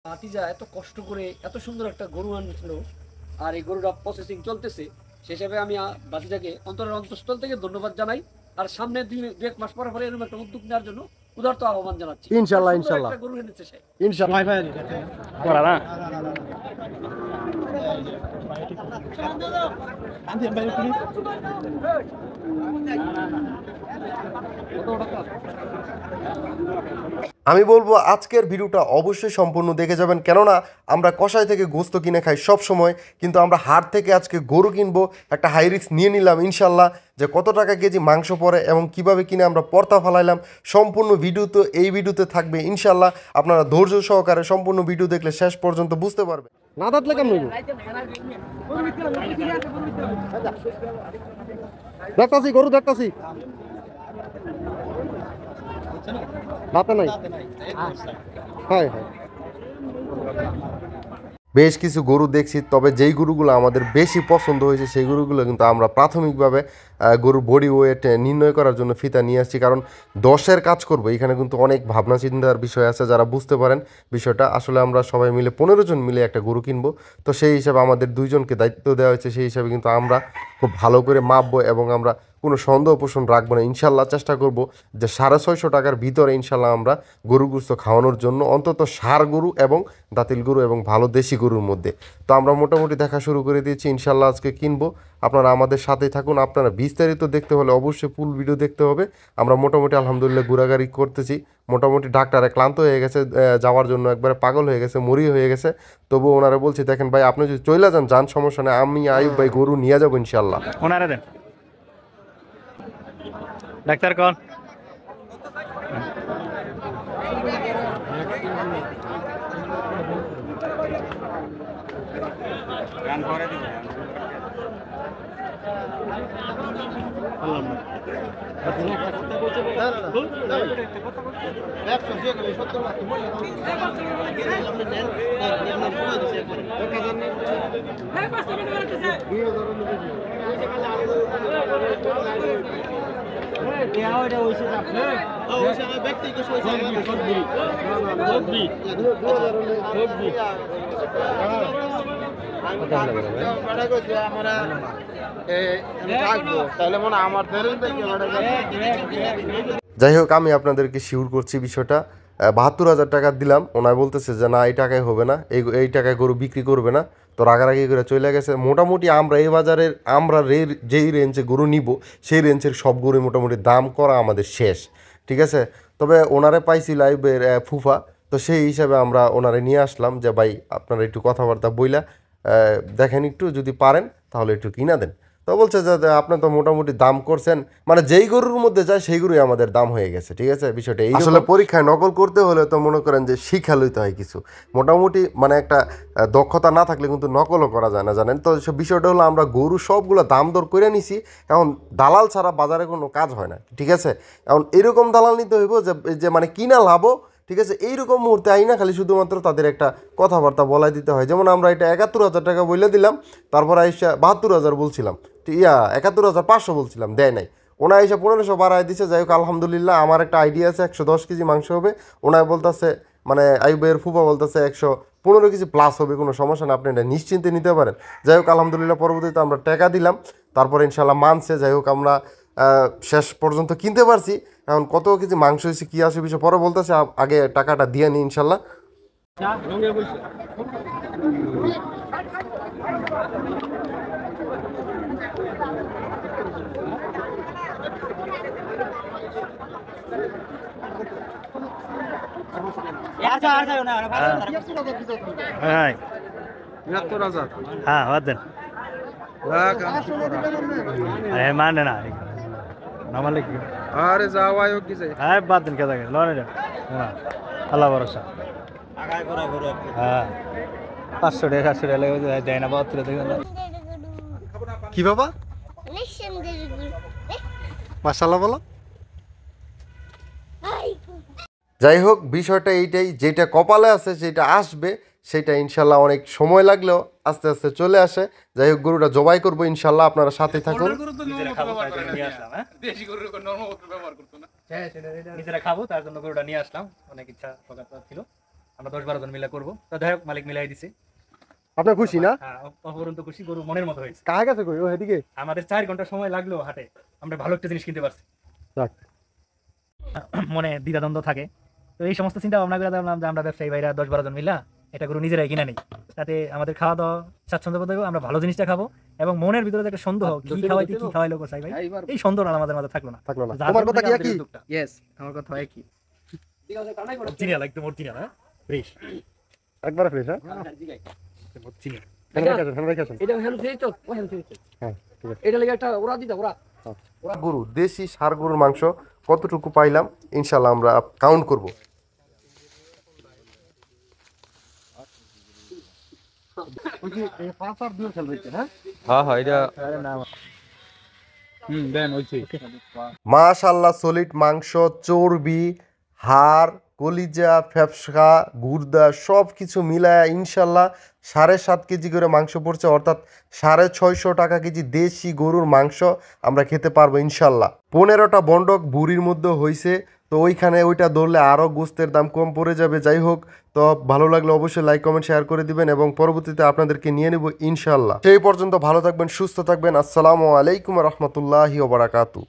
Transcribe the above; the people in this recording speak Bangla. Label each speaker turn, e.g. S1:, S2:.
S1: ভাতিজা এত কষ্ট করে এত সুন্দর একটা গরু আনছিল, আর এই গরুটা প্রসেসিং চলতেছে। সে হিসাবে আমি ভাতিজাকে অন্তরের অন্তঃস্থল থেকে ধন্যবাদ জানাই। আর সামনে দুই এক মাস পরে এরকম একটা উদ্যোগ নেওয়ার জন্য উদারত আহ্বান জানাচ্ছি।
S2: ইনশাল্লাহ
S1: সুন্দর
S2: ইনশাল্লাহ
S1: একটা গরু এনেছে সে।
S2: ইনশাল্লাহ
S3: করা না
S2: আমি বলবো আজকের ভিডিওটা অবশ্যই সম্পূর্ণ দেখে যাবেন, কেননা আমরা কষাই থেকে গোস্ত কিনে খাই সব সময়, কিন্তু আমরা হাট থেকে আজকে গরু কিনবো। একটা হাই রিস্ক নিয়ে নিলাম ইনশাল্লাহ, যে কত টাকা কেজি মাংস পড়ে এবং কিভাবে কিনে আমরা পর্তা ফালাইলাম। সম্পূর্ণ ভিডিও তো এই ভিডিওতে থাকবে ইনশাল্লাহ। আপনারা ধৈর্য সহকারে সম্পূর্ণ ভিডিও দেখলে শেষ পর্যন্ত বুঝতে পারবেন। না দাঁতলে কেমন দেখতাছি গরু দেখতাছি দাঁতে নাই। হ্যাঁ হ্যাঁ, বেশ কিছু গরু দেখছি, তবে যেই গরুগুলো আমাদের বেশি পছন্দ হয়েছে সেই গরুগুলো কিন্তু আমরা প্রাথমিকভাবে গরুর বডি ওয়েট নির্ণয় করার জন্য ফিতা নিয়ে আসছি, কারণ 10-এর কাজ করবো। এখানে কিন্তু অনেক ভাবনা চিন্তার বিষয় আছে, যারা বুঝতে পারেন বিষয়টা। আসলে আমরা সবাই মিলে 15 জন মিলে একটা গরু কিনবো, তো সেই হিসাবে আমাদের 2 জনকে দায়িত্ব দেওয়া হয়েছে। সেই হিসাবে কিন্তু আমরা খুব ভালো করে মাপবো এবং আমরা কোনো সন্দেহ পোষণ রাখবো না ইনশাল্লাহ। চেষ্টা করব যে 650 টাকার ভিতরে ইনশাল্লাহ আমরা গরু গুস্ত খাওয়ানোর জন্য, অন্তত ষাঁড় গরু এবং দাঁতিল গরু এবং ভালো দেশি গরুর মধ্যে। তো আমরা মোটামুটি দেখা শুরু করে দিয়েছি ইনশাল্লাহ, আজকে কিনবো। আপনারা আমাদের সাথেই থাকুন। আপনারা বিস্তারিত দেখতে হলে অবশ্যই ফুল ভিডিও দেখতে হবে। আমরা মোটামুটি আলহামদুলিল্লাহ ঘোরাঘুরি করতেছি। মোটামুটি ডাক্তারে ক্লান্ত হয়ে গেছে, যাওয়ার জন্য একবারে পাগল হয়ে গেছে, মরি হয়ে গেছে। তবুও ওনারা বলছি, দেখেন ভাই আপনি যদি চলে যান সমস্যা নেই, আমি আইব ভাই গরু নিয়ে যাবো ইনশাল্লাহ।
S3: ওনারা দেন ডাক্তার কোন গান করে দিবে
S2: যাই হোক, আমি আপনাদেরকে শিওর করছি বিষয়টা। 72,000 টাকা দিলাম, ওনার বলতেছে যে না এই টাকায় হবে না, এই টাকায় গরু বিক্রি করবে না। তো রাগারাগি করে চলে গেছে। মোটামুটি আমরা এই বাজারের যেই রেঞ্জে গরু নিব সেই রেঞ্জের সব গরু মোটামুটি দাম করা আমাদের শেষ, ঠিক আছে। তবে ওনারে পাইছি লাইভের ফুফা, তো সেই হিসাবে আমরা ওনারে নিয়ে আসলাম যে ভাই আপনারা একটু কথাবার্তা বইলা দেখেন, একটু যদি পারেন তাহলে একটু কিনা দেন। তো বলছে যে আপনি তো মোটামুটি দাম করছেন, মানে যেই গরুর মধ্যে যায় সেই গরুই আমাদের দাম হয়ে গেছে, ঠিক আছে। বিষয়টা এই আসলে পরীক্ষায় নকল করতে হলে তো মনে করেন যে শিক্ষা লইতে হয় কিছু, মোটামুটি মানে একটা দক্ষতা না থাকলে কিন্তু নকলও করা যায় না, জানেন তো। বিষয়টা হলো আমরা গরু সবগুলো দাম দর করে নিছি, এখন দালাল ছাড়া বাজারে কোনো কাজ হয় না, ঠিক আছে। এখন এরকম দালাল নিতে হইব যে মানে কিনা লাভও, ঠিক আছে। এইরকম মুহূর্তে আই না, খালি শুধুমাত্র তাদের একটা কথাবার্তা বলাই দিতে হয়। যেমন আমরা এটা 71,000 টাকা বলে দিলাম, তারপর আইসা 72,000 বলছিলাম, 71,500 বলছিলাম, দেয় নাই। ওনা এসে 1500 বাড়ায় দিছে। যাই হোক আলহামদুলিল্লাহ, আমার একটা আইডিয়া আছে 110 কেজি মাংস হবে। ওনায় বলতেছে, মানে আইবের ফুফা বলতেছে 115 কেজি প্লাস হবে, কোনো সমস্যা না, আপনি এটা নিশ্চিন্তে নিতে পারেন। যাই হোক আলহামদুলিল্লাহ, পরবর্তীতে আমরা টাকা দিলাম, তারপর ইনশাল্লাহ মানছে। যাই হোক আমরা শেষ পর্যন্ত কিনতে পারছি। এখন কত কেজি মাংস হয়েছে কী আসে বিষয় পরে বলতেছে, আগে টাকাটা দিয়ে নিই ইনশাল্লাহ।
S3: হ্যাঁ হ্যাঁ বাদ দেন মানে না নামালে কি
S4: আরে যাওয়াই কি যায়
S3: হ্যাঁ বাদ দেন কে থাকে লনে দেন হ্যাঁ আল্লাহ ভরসা হ্যাঁ 500 টাকা 700 টাকা দেয় না 72 দেখেন
S2: কি বাবা মাশাআল্লাহ বলো। যাই হোক বিষয়টা এইটাই, যেটা কপালে আছে সেটা আসবে, সেটা ইনশাল্লাহ অনেক সময় লাগলেও আস্তে আস্তে চলে আসে। যাই হোক গরুটা জবাই করবো ইনশাল্লাহ, আপনারা সাথে থাকুন।
S3: নিজেরা খাবো তার জন্য গরুটা নিয়ে আসলাম, অনেক ইচ্ছা প্রকাশ ছিল। আমরা 10-12 জন মিলে করবো। তো যাই হোক মালিক মিলাই দিছে।
S5: আপনার খুশি না?
S3: হ্যাঁ, অপরন্ত খুশি, গরু মনের মতো হয়েছে।
S5: কার কাছে কই ও এদিকে?
S3: আমাদের 4 ঘন্টা সময় লাগলো হাটে, আমরা ভালো একটা জিনিস কিনতে পারছি।
S5: যাক।
S3: মনে দ্বিধাদ্বন্দ্ব থাকে, তো এই সমস্ত চিন্তা ভাবনা করে দেখলাম যে আমরা ব্যবসায়ী ভাইরা 10-12 জন মিলা এটা গরু নিজেরাই কিনে নিই, তাতে আমাদের খাওয়া দাওয়া স্বাচ্ছন্দ্য বোধ হবে, আমরা ভালো জিনিসটা খাবো এবং মনের ভিতরে যে একটা সন্দেহ কি খাওয়াইতে কি খাওয়াইলো কোসাই ভাই, এই সন্দেহ আমাদের মাঝে থাকলো না।
S5: থাকলো না।
S3: যার
S5: তোমার
S3: জন্য
S5: কথা কি
S3: আমাদের
S5: একই?
S3: উদ্যোগটা।
S4: ইয়েস, আমার কথা একই।
S1: ঠিক আছে টানাই করে
S3: অরিজিনাল, একদম অরিজিনাল, হ্যাঁ ফ্রেশ,
S5: একবার ফ্রেশ হ্যাঁ?
S1: জিগাই
S3: অরিজিনাল।
S5: ফ্যান রেখেছেন, ফ্যান রেখেছেন।
S1: এটা হ্যান্ড ফ্রি তো ও হ্যান্ড ফ্রি
S5: হ্যাঁ, ঠিক আছে।
S1: এটা লাগে একটা ওরা দিতা ওরা
S2: গরু দেশি ষাঁড় গরুর মাংস কতটুকু পাইলাম ইনশাল্লাহ আমরা কাউন্ট করব।
S5: ওই যে এই 5 আর 2 খেল রয়েছে হ্যাঁ?
S4: হ্যাঁ হ্যাঁ এটা দেন ওইছে।
S2: মাশাল্লাহ সলিড মাংস, চর্বি, হাড়, কলিজা, ফ্যাপসা, গুর্দা সব কিছু মিলায় ইনশাল্লাহ 7.5 কেজি করে মাংস পড়ছে, অর্থাৎ 650 টাকা কেজি দেশি গরুর মাংস আমরা খেতে পারবো ইনশাল্লাহ। 15টা বন্ডক বুড়ির মধ্যে হয়েছে, তো ওইখানে ওইটা ধরলে আরও গোস্তের দাম কম পড়ে যাবে। যাই হোক, তো ভালো লাগলে অবশ্যই লাইক কমেন্ট শেয়ার করে দিবেন এবং পরবর্তীতে আপনাদেরকে নিয়ে নেব ইনশাল্লাহ। সেই পর্যন্ত ভালো থাকবেন, সুস্থ থাকবেন। আসসালামু আলাইকুম রহমতুল্লাহি ওয়া বারাকাতুহু।